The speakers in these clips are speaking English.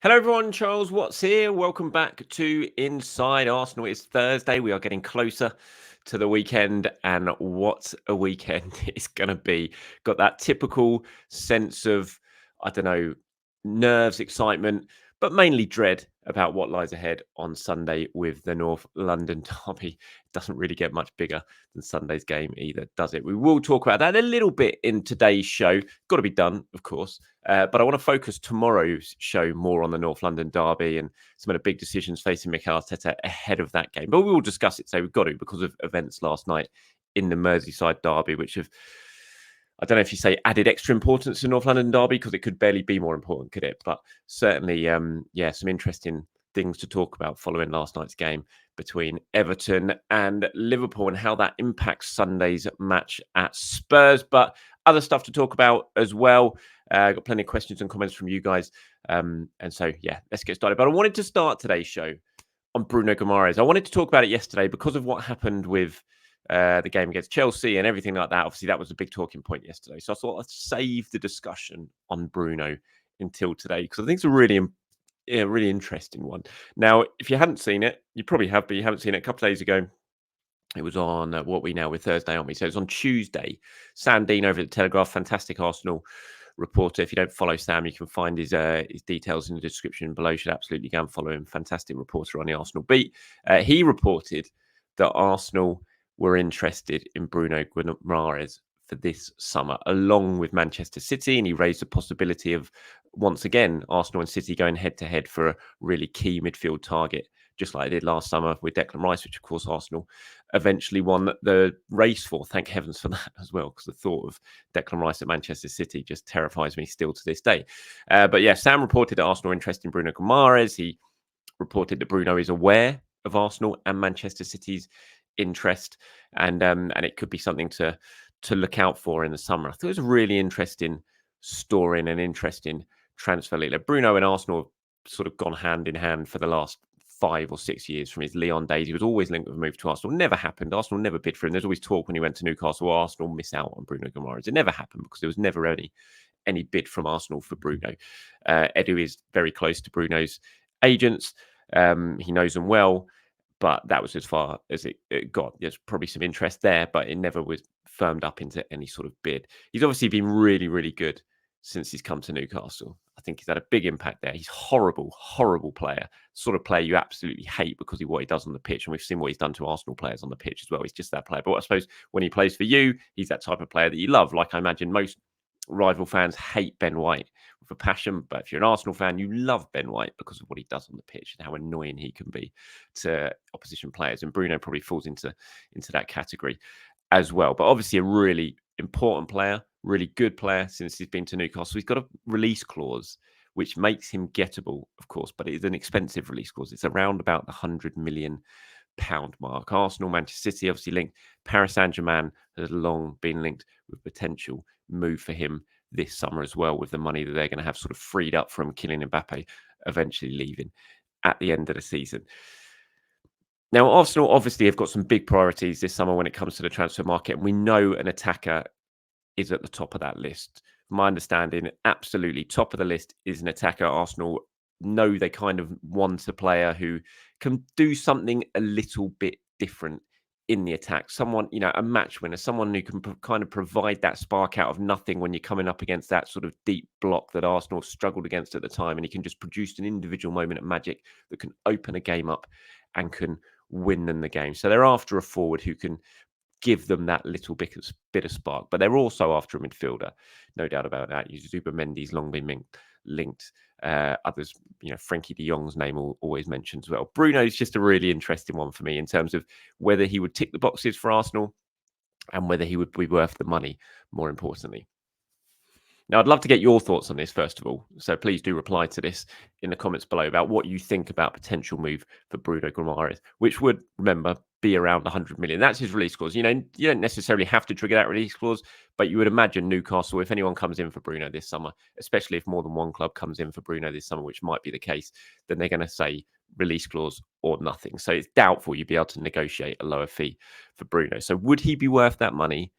Hello, everyone. Charles Watts here. Welcome back to Inside Arsenal. It's Thursday. We are getting closer to the weekend, and what a weekend it's going to be. Got that typical sense of, I don't know, nerves, excitement, but mainly dread about what lies ahead on Sunday with the North London derby. It doesn't really get much bigger than Sunday's game either, does it? We will talk about that a little bit in today's show. Got to be done, of course. But I want to focus tomorrow's show more on the North London derby and some of the big decisions facing Mikel Arteta ahead of that game. But we will discuss it today. We've got to because of events last night in the Merseyside derby, which have, I don't know if you say added extra importance to North London derby because it could barely be more important, could it? But certainly, some interesting things to talk about following last night's game between Everton and Liverpool and how that impacts Sunday's match at Spurs. But other stuff to talk about as well. Got plenty of questions and comments from you guys. Let's get started. But I wanted to start today's show on Bruno Guimaraes. I wanted to talk about it yesterday because of what happened with the game against Chelsea and everything like that. Obviously, that was a big talking point yesterday. So I thought I'd save the discussion on Bruno until today because I think it's a really interesting one. Now, if you hadn't seen it, you probably have, but you haven't seen it a couple of days ago. It was on we're Thursday, aren't we? So it was on Tuesday. Sam Dean over at the Telegraph, fantastic Arsenal reporter. If you don't follow Sam, you can find his details in the description below. You should absolutely go and follow him. Fantastic reporter on the Arsenal beat. He reported that Arsenal were interested in Bruno Guimaraes for this summer, along with Manchester City, and he raised the possibility of, once again, Arsenal and City going head-to-head for a really key midfield target, just like they did last summer with Declan Rice, which, of course, Arsenal eventually won the race for. Thank heavens for that as well, because the thought of Declan Rice at Manchester City just terrifies me still to this day. Sam reported that Arsenal are interested in Bruno Guimaraes. He reported that Bruno is aware of Arsenal and Manchester City's interest, and it could be something to look out for in the summer. I thought it was a really interesting story and an interesting transfer. Bruno and Arsenal have sort of gone hand in hand for the last 5 or 6 years from his Lyon days. He was always linked with a move to Arsenal. Never happened. Arsenal never bid for him. There's always talk when he went to Newcastle, Arsenal miss out on Bruno Guimaraes. It never happened because there was never any bid from Arsenal for Bruno. Edu is very close to Bruno's agents. He knows them well, but that was as far as it got. There's probably some interest there, but it never was firmed up into any sort of bid. He's obviously been really, really good since he's come to Newcastle. I think he's had a big impact there. He's horrible player. Sort of player you absolutely hate because of what he does on the pitch. And we've seen what he's done to Arsenal players on the pitch as well. He's just that player. But I suppose when he plays for you, he's that type of player that you love. Like I imagine most rival fans hate Ben White with a passion. But if you're an Arsenal fan, you love Ben White because of what he does on the pitch and how annoying he can be to opposition players. And Bruno probably falls into that category as well. But obviously a really important player, really good player since he's been to Newcastle. He's got a release clause, which makes him gettable, of course, but it is an expensive release clause. It's around about the £100 million mark. Arsenal, Manchester City obviously linked. Paris Saint-Germain has long been linked with potential move for him this summer as well, with the money that they're going to have sort of freed up from Kylian Mbappe eventually leaving at the end of the season. Now, Arsenal obviously have got some big priorities this summer when it comes to the transfer market, and we know an attacker is at the top of that list. From my understanding, absolutely top of the list is an attacker. Arsenal know they kind of want a player who can do something a little bit different in the attack. Someone, a match winner, someone who can kind of provide that spark out of nothing when you're coming up against that sort of deep block that Arsenal struggled against at the time. And he can just produce an individual moment of magic that can open a game up and can win them the game. So they're after a forward who can give them that little bit of spark. But they're also after a midfielder, no doubt about that. Zubimendi's long been linked. Others, Frankie de Jong's name always mentioned as well. Bruno's just a really interesting one for me in terms of whether he would tick the boxes for Arsenal and whether he would be worth the money, more importantly. Now, I'd love to get your thoughts on this, first of all. So please do reply to this in the comments below about what you think about potential move for Bruno Guimaraes, which would, remember, be around 100 million. That's his release clause. You don't necessarily have to trigger that release clause, but you would imagine Newcastle, if anyone comes in for Bruno this summer, especially if more than one club comes in for Bruno this summer, which might be the case, then they're going to say release clause or nothing. So it's doubtful you'd be able to negotiate a lower fee for Bruno. So would he be worth that money?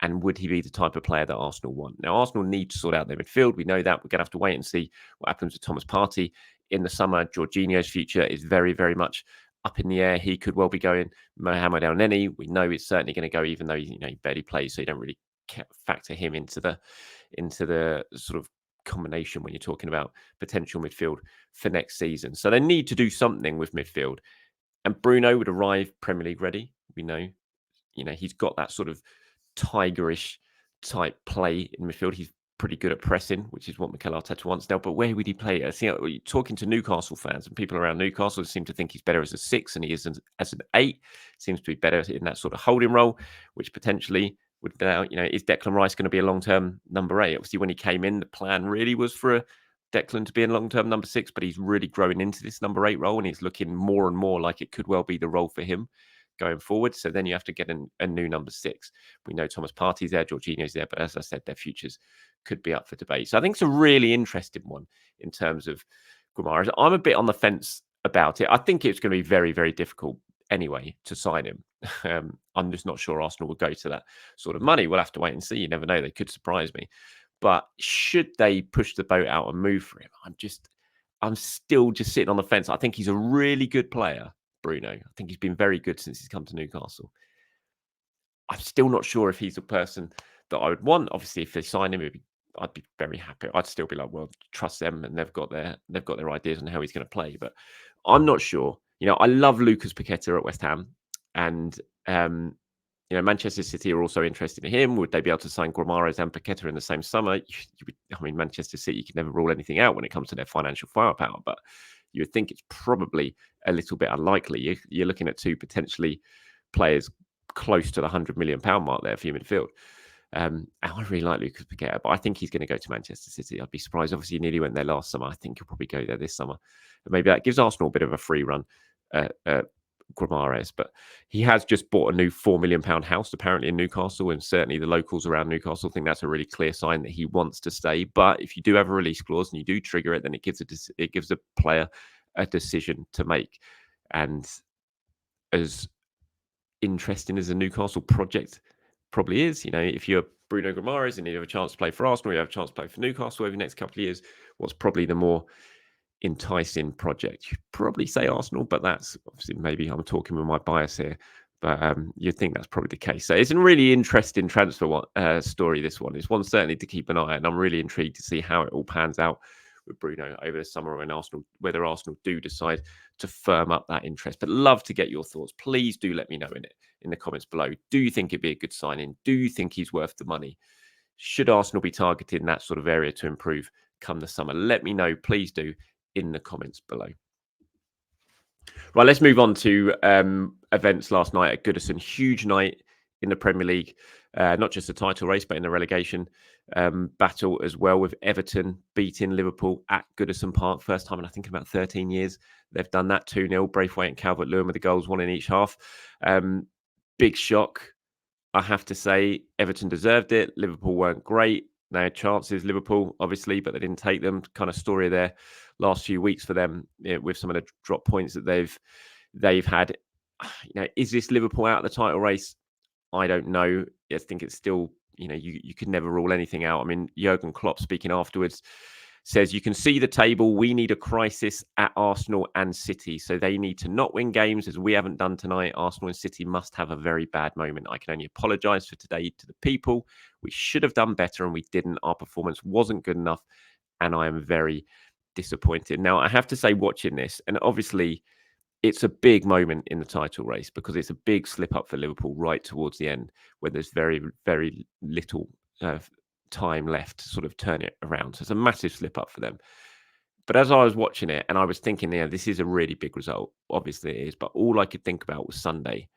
And would he be the type of player that Arsenal want? Now, Arsenal need to sort out their midfield. We know that. We're going to have to wait and see what happens with Thomas Partey in the summer. Jorginho's future is very, very much up in the air. He could well be going. Mohamed El Neni, we know he's certainly going to go, even though he barely plays, so you don't really factor him into the sort of combination when you're talking about potential midfield for next season. So they need to do something with midfield. And Bruno would arrive Premier League ready. We know, he's got that sort of tigerish type play in midfield. He's pretty good at pressing, which is what Mikel Arteta wants now. But where would he play? You're talking to Newcastle fans and people around Newcastle seem to think he's better as a 6 than he is as an 8. Seems to be better in that sort of holding role, which potentially would now, is Declan Rice going to be a long-term number 8? Obviously, when he came in, the plan really was for Declan to be a long-term number 6, but he's really growing into this number 8 role, and he's looking more and more like it could well be the role for him going forward. So then you have to get a new number 6. We know Thomas Partey's there, Jorginho's there, but as I said, their futures could be up for debate. So I think it's a really interesting one in terms of Guimaraes. I'm a bit on the fence about it. I think it's going to be very, very difficult anyway to sign him. I'm just not sure Arsenal will go to that sort of money. We'll have to wait and see. You never know. They could surprise me. But should they push the boat out and move for him, I'm still just sitting on the fence. I think he's a really good player, Bruno. I think he's been very good since he's come to Newcastle. I'm still not sure if he's a person that I would want. Obviously, if they sign him, I'd be very happy. I'd still be like, well, trust them, and they've got their ideas on how he's going to play. But I'm not sure. I love Lucas Paqueta at West Ham, and Manchester City are also interested in him. Would they be able to sign Guimaraes and Paqueta in the same summer? Manchester City can never rule anything out when it comes to their financial firepower, but you would think it's probably a little bit unlikely. You're looking at 2 potentially players close to the £100 million mark there for your midfield. And I really like Lucas Paqueta, but I think he's going to go to Manchester City. I'd be surprised. Obviously, he nearly went there last summer. I think he'll probably go there this summer. And maybe that gives Arsenal a bit of a free run at Guimaraes. But he has just bought a new £4 million house, apparently, in Newcastle. And certainly the locals around Newcastle think that's a really clear sign that he wants to stay. But if you do have a release clause and you do trigger it, then it gives a player a decision to make. And as interesting as a Newcastle project probably is, if you're Bruno Guimaraes and you have a chance to play for Arsenal, you have a chance to play for Newcastle over the next couple of years, what's probably the more enticing project? You'd probably say Arsenal, but that's obviously, maybe I'm talking with my bias here, but you'd think that's probably the case. So it's a really interesting transfer story, this one. It's one certainly to keep an eye on, and I'm really intrigued to see how it all pans out with Bruno over the summer when whether Arsenal do decide to firm up that interest. But love to get your thoughts. Please do let me know in the comments below. Do you think it'd be a good signing? Do you think he's worth the money? Should Arsenal be targeting that sort of area to improve come the summer? Let me know. Please do in the comments below. Right, let's move on to events last night at Goodison. Huge night in the Premier League, not just the title race, but in the relegation battle as well, with Everton beating Liverpool at Goodison Park. First time in, I think, about 13 years they've done that. 2-0, Braithwaite and Calvert-Lewin with the goals, 1 in each half. Big shock, I have to say. Everton deserved it. Liverpool weren't great. They had chances, Liverpool, obviously, but they didn't take them. Kind of story there last few weeks for them, with some of the drop points that they've had. Is this Liverpool out of the title race? I don't know. I think it's still, you could never rule anything out. I mean, Jurgen Klopp, speaking afterwards, says, you can see the table. We need a crisis at Arsenal and City. So they need to not win games as we haven't done tonight. Arsenal and City must have a very bad moment. I can only apologise for today to the people. We should have done better and we didn't. Our performance wasn't good enough and I am very disappointed. Now, I have to say, watching this, and obviously it's a big moment in the title race because it's a big slip up for Liverpool right towards the end where there's very, very little time left to sort of turn it around. So it's a massive slip up for them. But as I was watching it and I was thinking, this is a really big result. Obviously it is. But all I could think about was Sunday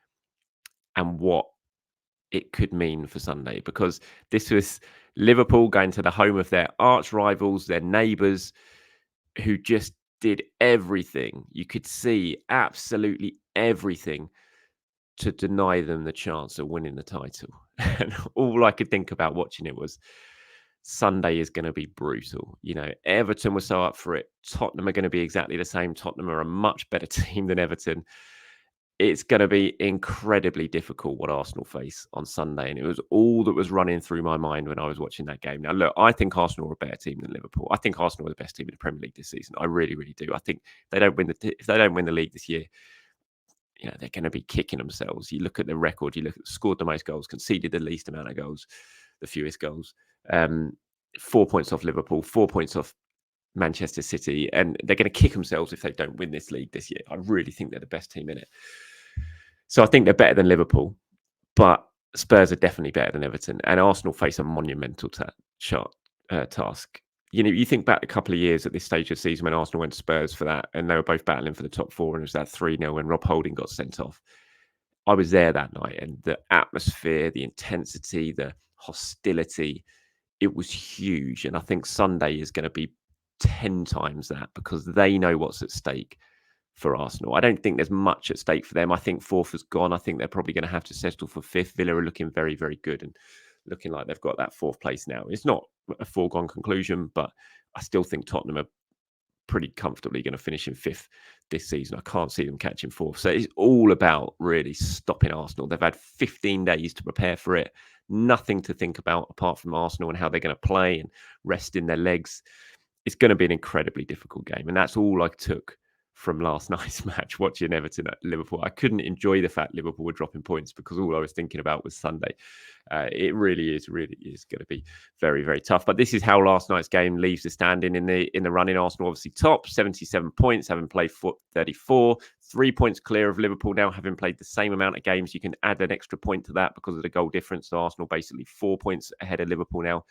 and what it could mean for Sunday, because this was Liverpool going to the home of their arch rivals, their neighbours, who just did everything. You could see absolutely everything to deny them the chance of winning the title. And all I could think about watching it was Sunday is going to be brutal. Everton was so up for it. Tottenham are going to be exactly the same. Tottenham are a much better team than Everton. it's going to be incredibly difficult what Arsenal face on Sunday. And it was all that was running through my mind when I was watching that game. Now, look, I think Arsenal are a better team than Liverpool. I think Arsenal are the best team in the Premier League this season. I really, really do. I think if they don't win the league this year, they're going to be kicking themselves. You look at the record, you look at scored the most goals, conceded the least amount of goals, the fewest goals. 4 points off Liverpool, 4 points off Manchester City, and they're going to kick themselves if they don't win this league this year. I really think they're the best team in it. So I think they're better than Liverpool, but Spurs are definitely better than Everton, and Arsenal face a monumental task. You think back a couple of years at this stage of the season when Arsenal went to Spurs for that, and they were both battling for the top four, and it was that 3-0 when Rob Holding got sent off. I was there that night, and the atmosphere, the intensity, the hostility, it was huge. And I think Sunday is going to be 10 times that because they know what's at stake for Arsenal. I don't think there's much at stake for them. I think fourth has gone. I think they're probably going to have to settle for fifth. Villa are looking very, very good and looking like they've got that fourth place now. It's not a foregone conclusion, but I still think Tottenham are pretty comfortably going to finish in fifth this season. I can't see them catching fourth. So it's all about really stopping Arsenal. They've had 15 days to prepare for it. Nothing to think about apart from Arsenal and how they're going to play and resting their legs. It's going to be an incredibly difficult game. And that's all I took from last night's match, watching Everton at Liverpool. I couldn't enjoy the fact Liverpool were dropping points because all I was thinking about was Sunday. It really is going to be very, very tough. But this is how last night's game leaves the standing in the running. Arsenal obviously top, 77 points, having played 34, 3 points clear of Liverpool now, having played the same amount of games. You can add an extra point to that because of the goal difference. So Arsenal basically 4 points ahead of Liverpool now,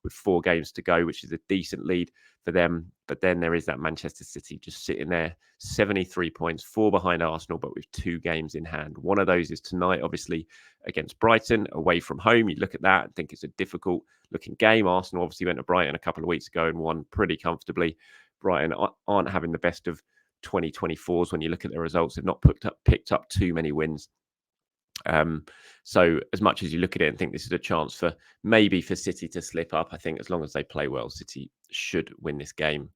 with 4 games to go, which is a decent lead for them. But then there is that Manchester City just sitting there, 73 points, 4 behind Arsenal, but with 2 games in hand. One of those is tonight, obviously, against Brighton, away from home. You look at that and think it's a difficult looking game. Arsenal obviously went to Brighton a couple of weeks ago and won pretty comfortably. Brighton aren't having the best of 2024s when you look at the results. They've not picked up too many wins. So as much as you look at it and think this is a chance for City to slip up, I think as long as they play well, City should win this game.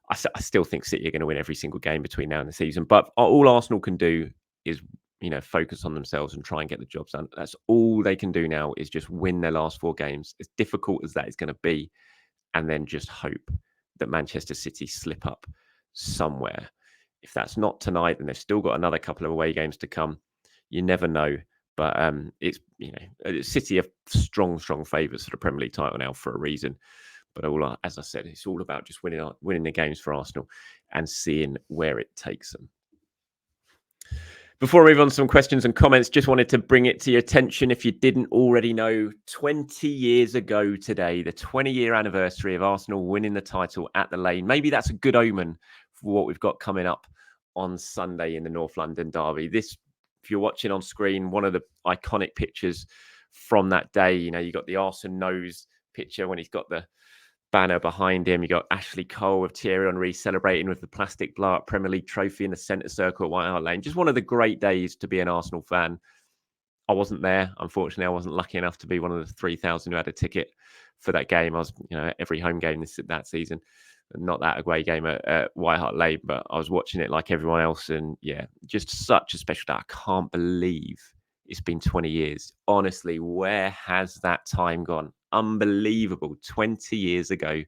I still think City are going to win every single game between now and the season, but all Arsenal can do is focus on themselves and try and get the job done. That's all they can do now, is just win their last 4 games, as difficult as that is going to be, and then just hope that Manchester City slip up somewhere. If that's not tonight, then they've still got another couple of away games to come. You never know, but it's City are strong favourites for the Premier League title now for a reason. But as I said, it's all about just winning the games for Arsenal and seeing where it takes them. Before I move on to some questions and comments, just wanted to bring it to your attention, if you didn't already know, 20 years ago today, the 20-year anniversary of Arsenal winning the title at the Lane. Maybe that's a good omen for what we've got coming up on Sunday in the North London derby. This, if you're watching on screen, one of the iconic pictures from that day. You got the Arsene nose picture when he's got the banner behind him. You got Ashley Cole with Thierry Henry celebrating with the plastic blow-up Premier League trophy in the centre circle at White Hart Lane. Just one of the great days to be an Arsenal fan. I wasn't there. Unfortunately, I wasn't lucky enough to be one of the 3,000 who had a ticket for that game. I was, every home game that season. Not that away game at White Hart Lane, but I was watching it like everyone else. And yeah, just such a special day. I can't believe it's been 20 years. Honestly, where has that time gone? Unbelievable. 20 years ago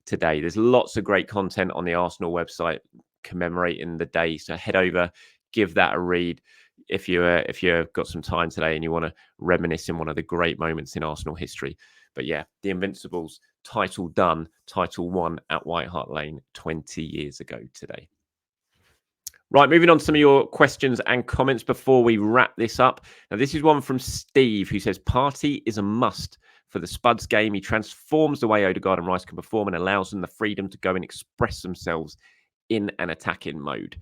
today. There's lots of great content on the Arsenal website commemorating the day. So head over, give that a read if you've got some time today and you want to reminisce in one of the great moments in Arsenal history. But yeah, the Invincibles, title done, title won at White Hart Lane 20 years ago today. Right, moving on to some of your questions and comments before we wrap this up. Now, this is one from Steve, who says, Partey is a must for the Spuds game. He transforms the way Odegaard and Rice can perform and allows them the freedom to go and express themselves in an attacking mode.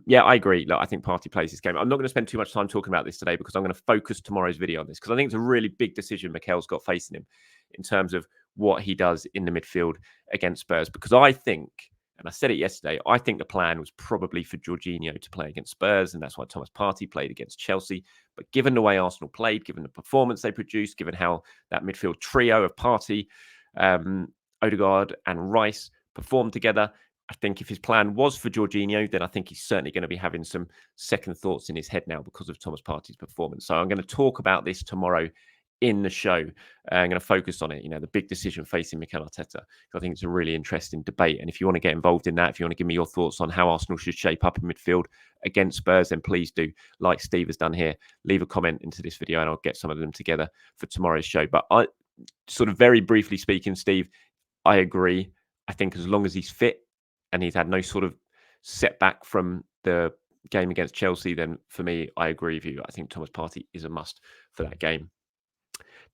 Yeah, I agree. Look, I think Partey plays this game. I'm not going to spend too much time talking about this today because I'm going to focus tomorrow's video on this, because I think it's a really big decision Mikel's got facing him in terms of what he does in the midfield against Spurs. Because I think, and I said it yesterday, I think the plan was probably for Jorginho to play against Spurs, and that's why Thomas Partey played against Chelsea. But given the way Arsenal played, given the performance they produced, given how that midfield trio of Partey, Odegaard and Rice performed together, I think if his plan was for Jorginho, then I think he's certainly going to be having some second thoughts in his head now because of Thomas Partey's performance. So I'm going to talk about this tomorrow in the show. I'm going to focus on it, the big decision facing Mikel Arteta. I think it's a really interesting debate. And if you want to get involved in that, if you want to give me your thoughts on how Arsenal should shape up in midfield against Spurs, then please do, like Steve has done here, leave a comment into this video and I'll get some of them together for tomorrow's show. But I sort of very briefly speaking, Steve, I agree. I think as long as he's fit and he's had no sort of setback from the game against Chelsea, then for me, I agree with you. I think Thomas Partey is a must for that game.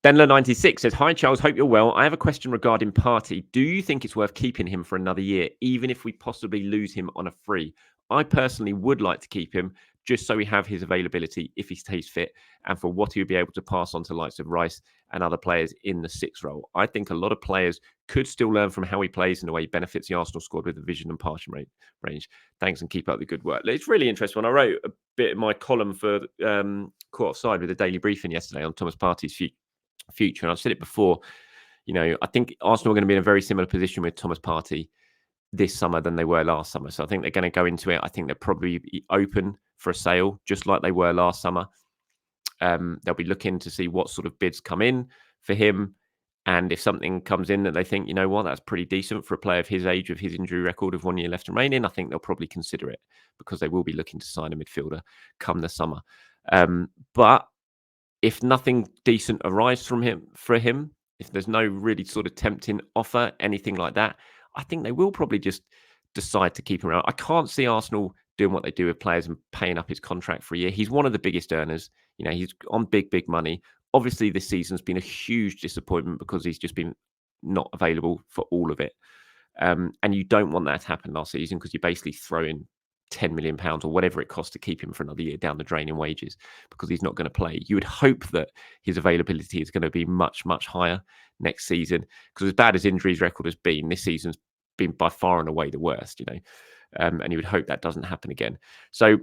Denler96 says, "Hi Charles, hope you're well. I have a question regarding Partey. Do you think it's worth keeping him for another year, even if we possibly lose him on a free? I personally would like to keep him just so we have his availability if he stays fit and for what he would be able to pass on to likes of Rice and other players in the six role. I think a lot of players could still learn from how he plays in a way he benefits the Arsenal squad with the vision and passing range. Thanks and keep up the good work." It's really interesting. When I wrote a bit in my column for Caught Offside with the Daily Briefing yesterday on Thomas Partey's future, and I've said it before, I think Arsenal are going to be in a very similar position with Thomas Partey this summer than they were last summer. So I think they're going to go into it. I think they'll probably be open for a sale, just like they were last summer. They'll be looking to see what sort of bids come in for him. And if something comes in that they think, that's pretty decent for a player of his age, with his injury record of 1 year left remaining, I think they'll probably consider it because they will be looking to sign a midfielder come the summer. But if nothing decent arrives for him, if there's no really sort of tempting offer, anything like that, I think they will probably just decide to keep him around. I can't see Arsenal doing what they do with players and paying up his contract for a year. He's one of the biggest earners. He's on big money. Obviously, this season's been a huge disappointment because he's just been not available for all of it. And you don't want that to happen last season because you're basically throwing £10 million or whatever it costs to keep him for another year down the drain in wages because he's not going to play. You would hope that his availability is going to be much higher next season, because as bad as injuries record has been, this season's been by far and away the worst, and you would hope that doesn't happen again. So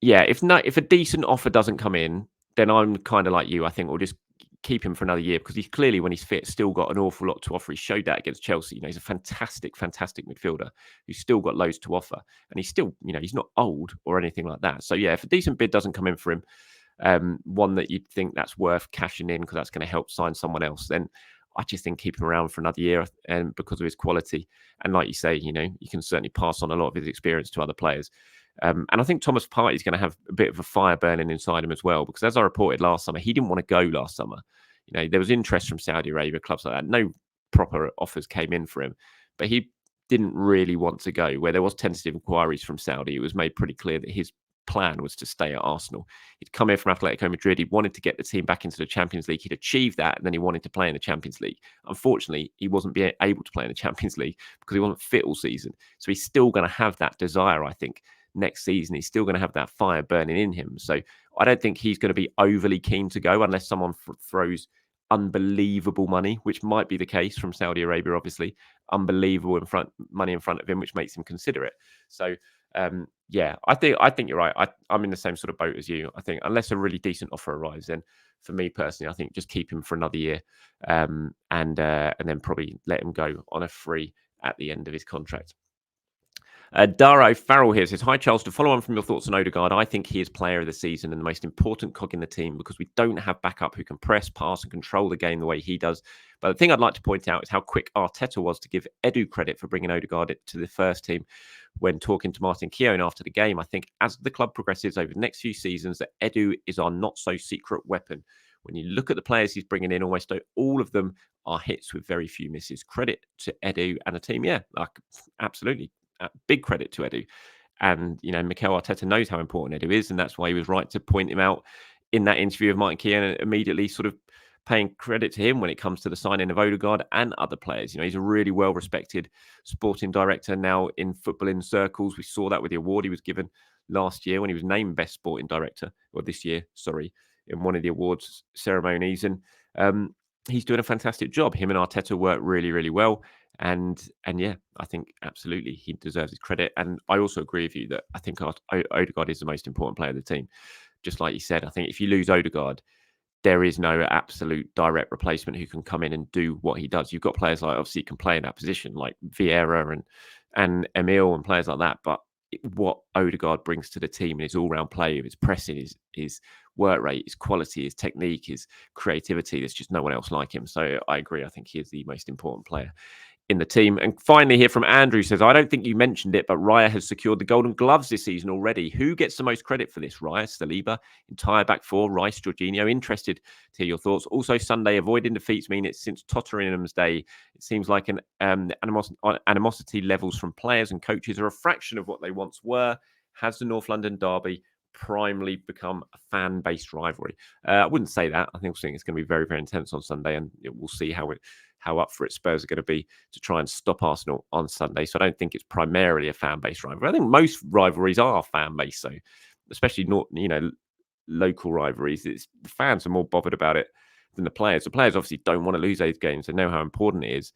yeah, if a decent offer doesn't come in, then I'm kind of like you. I think we'll just keep him for another year because he's clearly, when he's fit, still got an awful lot to offer. He showed that against Chelsea. He's a fantastic midfielder who's still got loads to offer, and he's still, he's not old or anything like that. So yeah, if a decent bid doesn't come in for him, one that you'd think that's worth cashing in because that's going to help sign someone else, then I just think keep him around for another year, and because of his quality. And like you say, you can certainly pass on a lot of his experience to other players. And I think Thomas Partey is going to have a bit of a fire burning inside him as well, because as I reported last summer, he didn't want to go last summer. There was interest from Saudi Arabia, clubs like that. No proper offers came in for him, but he didn't really want to go. Where there was tentative inquiries from Saudi, it was made pretty clear that his plan was to stay at Arsenal. He'd come here from Atletico Madrid. He wanted to get the team back into the Champions League. He'd achieved that, and then he wanted to play in the Champions League. Unfortunately, he wasn't able to play in the Champions League because he wasn't fit all season. So he's still going to have that desire, I think, next season. He's still going to have that fire burning in him. So I don't think he's going to be overly keen to go unless someone throws unbelievable money, which might be the case from Saudi Arabia, obviously. Unbelievable money in front of him, which makes him consider it. So yeah, I think you're right. I'm in the same sort of boat as you. I think unless a really decent offer arrives, then for me personally, I think just keep him for another year, and then probably let him go on a free at the end of his contract. Daro Farrell here says, "Hi Charles, to follow on from your thoughts on Odegaard, I think he is player of the season and the most important cog in the team because we don't have backup who can press, pass and control the game the way he does. But the thing I'd like to point out is how quick Arteta was to give Edu credit for bringing Odegaard to the first team when talking to Martin Keown after the game. I think as the club progresses over the next few seasons, that Edu is our not-so-secret weapon. When you look at the players he's bringing in, almost all of them are hits with very few misses. Credit to Edu and the team." Yeah, absolutely. Big credit to Edu. And, Mikel Arteta knows how important Edu is, and that's why he was right to point him out in that interview of Martin Keown, and immediately sort of paying credit to him when it comes to the signing of Odegaard and other players. He's a really well-respected sporting director now in footballing circles. We saw that with the award he was given last year when he was named Best Sporting Director, or this year, sorry, in one of the awards ceremonies. And he's doing a fantastic job. Him and Arteta work really, really well. And yeah, I think absolutely he deserves his credit. And I also agree with you that I think Odegaard is the most important player of the team. Just like you said, I think if you lose Odegaard, there is no absolute direct replacement who can come in and do what he does. You've got players like, obviously, can play in that position, like Vieira and Emil and players like that. But what Odegaard brings to the team and his all-round play, his pressing, his work rate, his quality, his technique, his creativity, there's just no one else like him. So I agree. I think he is the most important player in the team. And finally, here from Andrew says, I don't think you mentioned it, but Raya has secured the Golden Gloves this season already. Who gets the most credit for this? Raya, Saliba, entire back four, Rice, Jorginho. Interested to hear your thoughts. Also, Sunday, avoiding defeats mean it's since Tottenham's day. It seems like an animosity levels from players and coaches are a fraction of what they once were. Has the North London derby primarily become a fan-based rivalry? I wouldn't say that. I think it's going to be very, very intense on Sunday, and we'll see how up for it Spurs are going to be to try and stop Arsenal on Sunday. So I don't think it's primarily a fan-based rivalry. I think most rivalries are fan-based, so especially not, local rivalries. It's the fans are more bothered about it than the players. The players obviously don't want to lose those games. They know how important it is.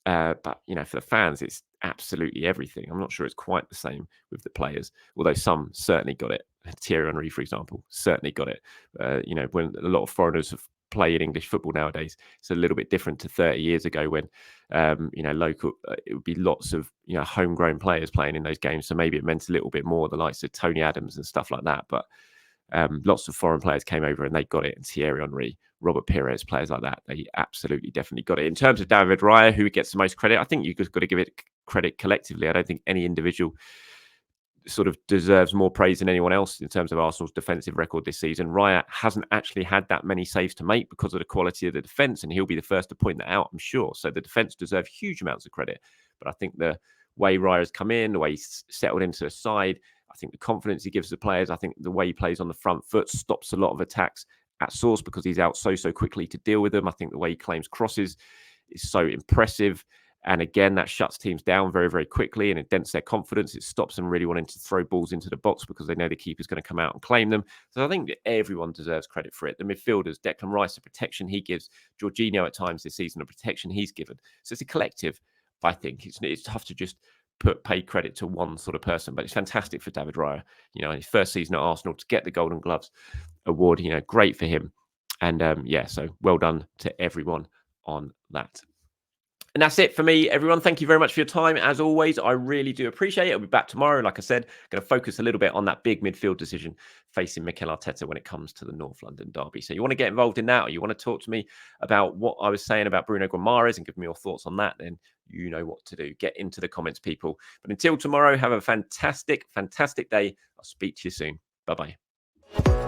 But for the fans, it's absolutely everything. I'm not sure it's quite the same with the players, although some certainly got it. Thierry Henry, for example, certainly got it. When a lot of foreigners have played English football nowadays, it's a little bit different to 30 years ago when, local, it would be lots of, homegrown players playing in those games. So maybe it meant a little bit more, the likes of Tony Adams and stuff like that. But lots of foreign players came over and they got it. And Thierry Henry, Robert Pires, players like that, they absolutely definitely got it. In terms of David Raya, who gets the most credit, I think you've just got to give it credit collectively. I don't think any individual sort of deserves more praise than anyone else in terms of Arsenal's defensive record this season. Raya hasn't actually had that many saves to make because of the quality of the defence, and he'll be the first to point that out, I'm sure. So the defence deserve huge amounts of credit. But I think the way Raya's come in, the way he's settled into the side, I think the confidence he gives the players, I think the way he plays on the front foot stops a lot of attacks at source because he's out so quickly to deal with them. I think the way he claims crosses is so impressive. And again, that shuts teams down very, very quickly and it dents their confidence. It stops them really wanting to throw balls into the box because they know the keeper's going to come out and claim them. So I think everyone deserves credit for it. The midfielders, Declan Rice, the protection he gives, Jorginho at times this season, the protection he's given. So it's a collective, I think. It's tough to just pay credit to one sort of person, but it's fantastic for David Raya. His first season at Arsenal to get the Golden Gloves award, great for him. And so well done to everyone on that. And that's it for me, everyone. Thank you very much for your time. As always, I really do appreciate it. I'll be back tomorrow. Like I said, going to focus a little bit on that big midfield decision facing Mikel Arteta when it comes to the North London derby. So you want to get involved in that, or you want to talk to me about what I was saying about Bruno Guimaraes and give me your thoughts on that, then you know what to do. Get into the comments, people. But until tomorrow, have a fantastic, fantastic day. I'll speak to you soon. Bye-bye.